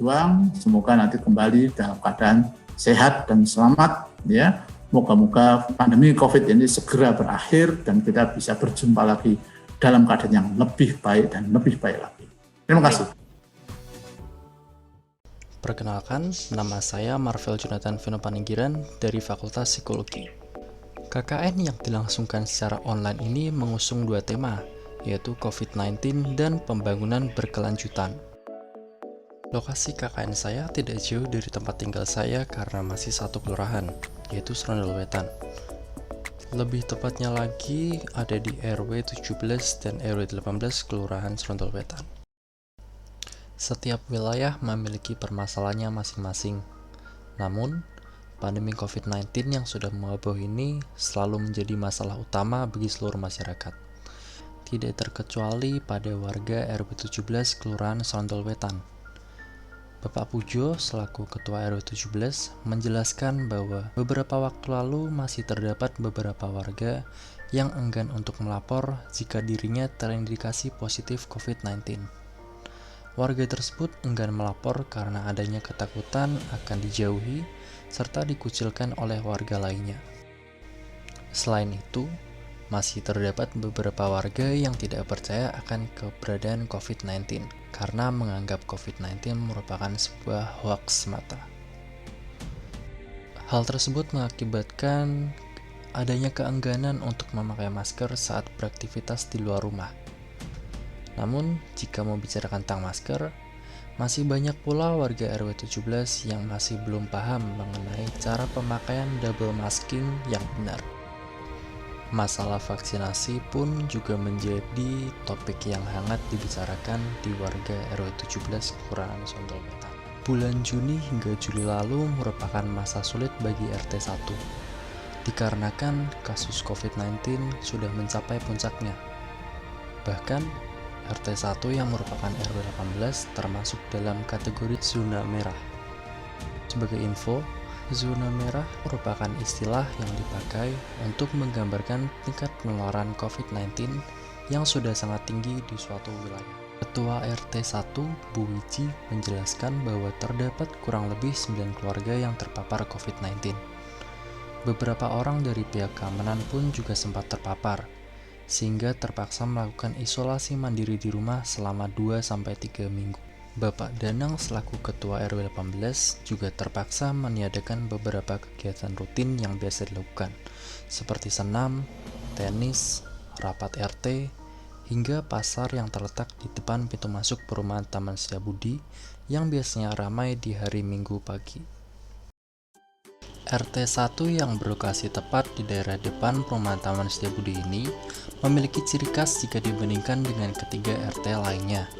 berjuang, semoga nanti kembali dalam keadaan sehat dan selamat ya. Moga-moga pandemi COVID ini segera berakhir dan kita bisa berjumpa lagi dalam keadaan yang lebih baik dan lebih baik lagi. Terima kasih. Perkenalkan, nama saya Marvel Jonathan Vino Paninggiran dari Fakultas Psikologi. KKN yang dilangsungkan secara online ini mengusung dua tema, yaitu COVID-19 dan pembangunan berkelanjutan. Lokasi KKN saya tidak jauh dari tempat tinggal saya karena masih satu kelurahan, yaitu Serondol Wetan. Lebih tepatnya lagi ada di RW 17 dan RW 18 Kelurahan Serondol Wetan. Setiap wilayah memiliki permasalahannya masing-masing. Namun, pandemi COVID-19 yang sudah mewabah ini selalu menjadi masalah utama bagi seluruh masyarakat. Tidak terkecuali pada warga RW 17 Kelurahan Serondol Wetan. Bapak Pujo selaku Ketua RW 17 menjelaskan bahwa beberapa waktu lalu masih terdapat beberapa warga yang enggan untuk melapor jika dirinya terindikasi positif COVID-19. Warga tersebut enggan melapor karena adanya ketakutan akan dijauhi serta dikucilkan oleh warga lainnya. Selain itu, masih terdapat beberapa warga yang tidak percaya akan keberadaan COVID-19 karena menganggap COVID-19 merupakan sebuah hoaks semata. Hal tersebut mengakibatkan adanya keengganan untuk memakai masker saat beraktivitas di luar rumah. Namun, jika membicarakan tentang masker, masih banyak pula warga RW 17 yang masih belum paham mengenai cara pemakaian double masking yang benar. Masalah vaksinasi pun juga menjadi topik yang hangat dibicarakan di warga RW 17 Kelurahan Serondol Wetan. Bulan Juni hingga Juli lalu merupakan masa sulit bagi RT 1, dikarenakan kasus COVID-19 sudah mencapai puncaknya. Bahkan, RT 1 yang merupakan RW 18 termasuk dalam kategori zona merah. Sebagai info, zona merah merupakan istilah yang dipakai untuk menggambarkan tingkat penularan COVID-19 yang sudah sangat tinggi di suatu wilayah. Ketua RT 1, Bu Wiji, menjelaskan bahwa terdapat kurang lebih 9 keluarga yang terpapar COVID-19. Beberapa orang dari pihak keamanan pun juga sempat terpapar, sehingga terpaksa melakukan isolasi mandiri di rumah selama 2-3 minggu. Bapak Danang selaku Ketua RW 18 juga terpaksa meniadakan beberapa kegiatan rutin yang biasa dilakukan, seperti senam, tenis, rapat RT, hingga pasar yang terletak di depan pintu masuk perumahan Taman Setiabudi yang biasanya ramai di hari Minggu pagi. RT 1 yang berlokasi tepat di daerah depan perumahan Taman Setiabudi ini memiliki ciri khas jika dibandingkan dengan ketiga RT lainnya.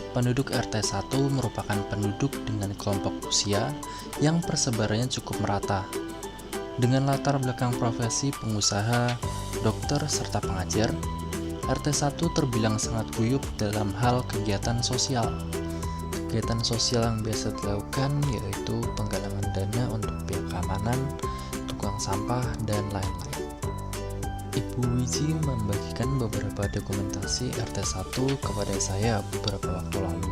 Penduduk RT 1 merupakan penduduk dengan kelompok usia yang persebarannya cukup merata. Dengan latar belakang profesi pengusaha, dokter, serta pengajar, RT 1 terbilang sangat guyup dalam hal kegiatan sosial. Kegiatan sosial yang biasa dilakukan yaitu penggalangan dana untuk pihak keamanan, tukang sampah, dan lain-lain. Ibu Wiji membagikan beberapa dokumentasi RT 1 kepada saya beberapa waktu lalu.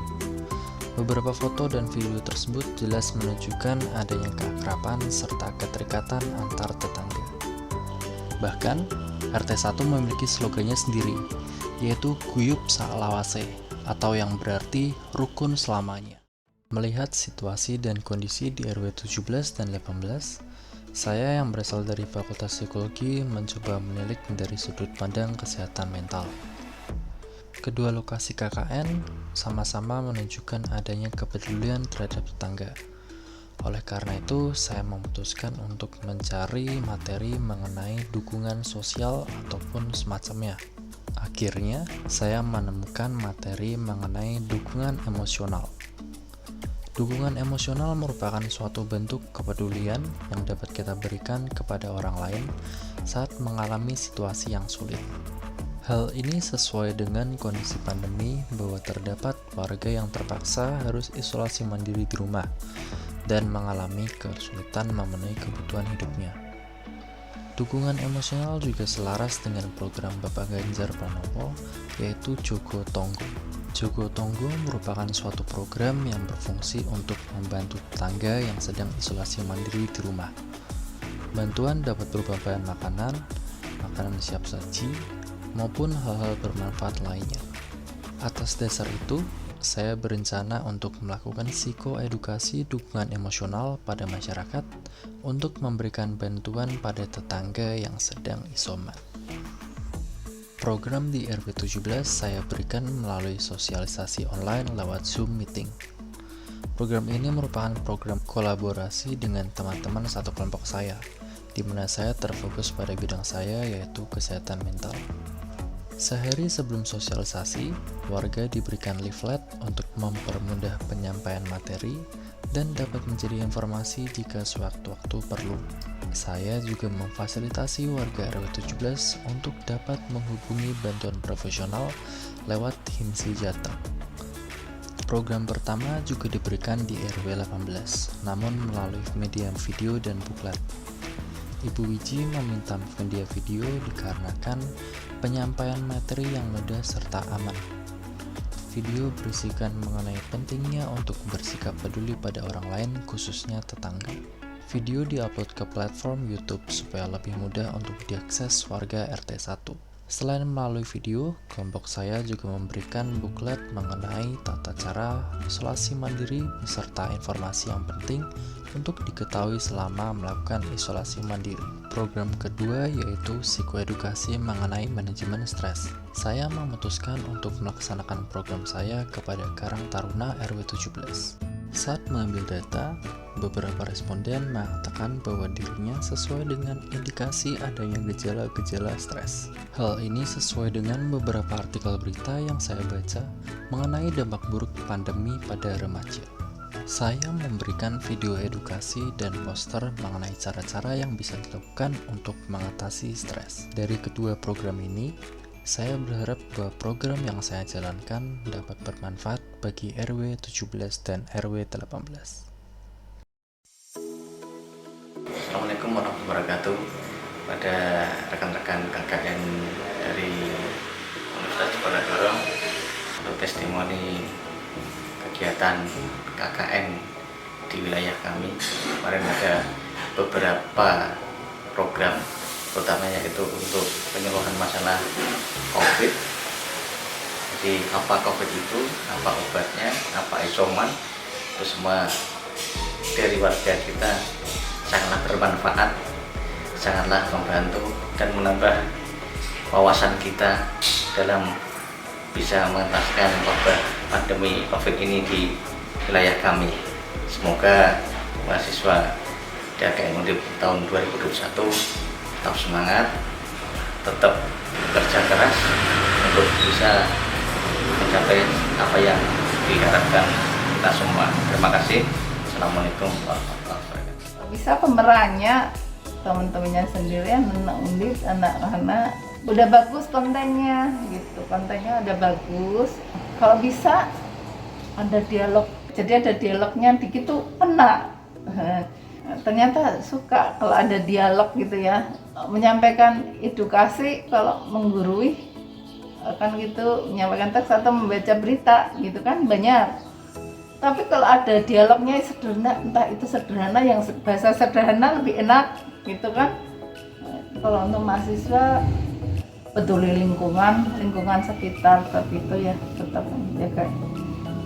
Beberapa foto dan video tersebut jelas menunjukkan adanya keakraban serta keterikatan antar tetangga. Bahkan, RT 1 memiliki slogannya sendiri, yaitu Guyup Saalawase, atau yang berarti rukun selamanya. Melihat situasi dan kondisi di RW 17 dan 18, saya yang berasal dari Fakultas Psikologi mencoba menilik dari sudut pandang kesehatan mental. Kedua lokasi KKN sama-sama menunjukkan adanya kepedulian terhadap tetangga. Oleh karena itu, saya memutuskan untuk mencari materi mengenai dukungan sosial ataupun semacamnya. Akhirnya, saya menemukan materi mengenai dukungan emosional. Dukungan emosional merupakan suatu bentuk kepedulian yang dapat kita berikan kepada orang lain saat mengalami situasi yang sulit. Hal ini sesuai dengan kondisi pandemi bahwa terdapat warga yang terpaksa harus isolasi mandiri di rumah dan mengalami kesulitan memenuhi kebutuhan hidupnya. Dukungan emosional juga selaras dengan program Bapak Ganjar Pranowo, yaitu Jogo Tonggo. Jogo Tonggo merupakan suatu program yang berfungsi untuk membantu tetangga yang sedang isolasi mandiri di rumah. Bantuan dapat berupa bahan makanan, makanan siap saji, maupun hal-hal bermanfaat lainnya. Atas dasar itu, saya berencana untuk melakukan psikoedukasi dukungan emosional pada masyarakat untuk memberikan bantuan pada tetangga yang sedang isoman. Program di RW 17 saya berikan melalui sosialisasi online lewat Zoom Meeting. Program ini merupakan program kolaborasi dengan teman-teman satu kelompok saya, di mana saya terfokus pada bidang saya yaitu kesehatan mental. Sehari sebelum sosialisasi, warga diberikan leaflet untuk mempermudah penyampaian materi dan dapat menjadi informasi jika sewaktu-waktu perlu. Saya juga memfasilitasi warga RW 17 untuk dapat menghubungi bantuan profesional lewat Himsi Jateng. Program pertama juga diberikan di RW 18, namun melalui media video dan buklet. Ibu Wiji meminta media video dikarenakan penyampaian materi yang mudah serta aman. Video berisikan mengenai pentingnya untuk bersikap peduli pada orang lain, khususnya tetangga. Video diupload ke platform YouTube supaya lebih mudah untuk diakses warga RT 1. Selain melalui video, kelompok saya juga memberikan buklet mengenai tata cara isolasi mandiri beserta informasi yang penting untuk diketahui selama melakukan isolasi mandiri. Program kedua yaitu psikoedukasi mengenai manajemen stres. Saya memutuskan untuk melaksanakan program saya kepada Karang Taruna RW 17. Saat mengambil data, beberapa responden mengatakan bahwa dirinya sesuai dengan indikasi adanya gejala-gejala stres. Hal ini sesuai dengan beberapa artikel berita yang saya baca mengenai dampak buruk pandemi pada remaja. Saya memberikan video edukasi dan poster mengenai cara-cara yang bisa dilakukan untuk mengatasi stres. Dari kedua program ini, saya berharap bahwa program yang saya jalankan dapat bermanfaat bagi RW 17 dan RW 18. Assalamualaikum warahmatullahi wabarakatuh. Pada rekan-rekan KKN dari Universitas Diponegoro untuk testimoni kegiatan KKN di wilayah kami. Kemarin ada beberapa program, utamanya itu untuk penyuluhan masalah COVID. Jadi apa COVID itu, apa obatnya, apa isoman, itu semua dari warga kita sangatlah bermanfaat, sangatlah membantu dan menambah wawasan kita dalam bisa mengentaskan wabah pandemi COVID ini di wilayah kami. Semoga mahasiswa DKN Undip tahun 2021 tetap semangat, tetap bekerja keras untuk bisa mencapai apa yang diharapkan kita semua. Terima kasih. Assalamualaikum warahmatullahi wabarakatuh. Bisa pemerannya teman-temannya sendiri, anak Undip, anak-anak udah bagus kontennya gitu, kontennya udah bagus. Kalau bisa ada dialog, jadi ada dialognya dikit tuh kena. Ternyata suka kalau ada dialog gitu ya, menyampaikan edukasi, kalau menggurui kan gitu, menyampaikan teks atau membaca berita gitu kan banyak. Tapi kalau ada dialognya sederhana, entah itu sederhana, yang bahasa sederhana lebih enak gitu kan. Kalau untuk mahasiswa peduli lingkungan sekitar, tapi itu ya tetap menjaga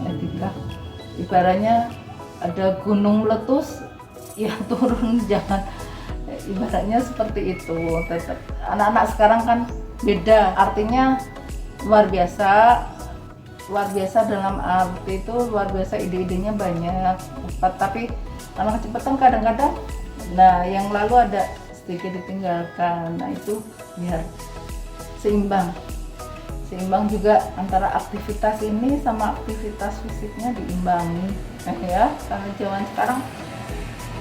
etika. Ibaratnya ada gunung meletus, ya turun, jangan, ibaratnya seperti itu. Tetap anak-anak sekarang kan beda, artinya luar biasa dalam arti itu luar biasa, ide-idenya banyak, tapi karena kecepatan kadang-kadang, nah yang lalu ada sedikit ditinggalkan. Nah itu biar seimbang juga antara aktivitas ini sama aktivitas fisiknya diimbangi. Nah ya, karena zaman sekarang,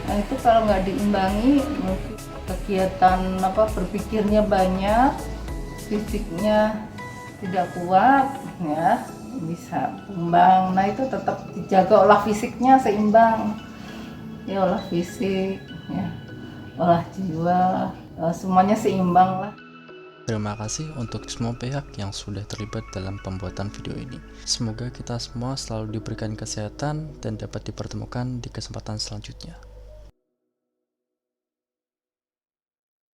nah itu kalau nggak diimbangi, mungkin kegiatan berpikirnya banyak, fisiknya tidak kuat, ya bisa tumbang. Nah itu tetap dijaga, olah fisiknya seimbang, ya olah fisik, ya olah jiwa, semuanya seimbang lah. Terima kasih untuk semua pihak yang sudah terlibat dalam pembuatan video ini. Semoga kita semua selalu diberikan kesehatan dan dapat dipertemukan di kesempatan selanjutnya.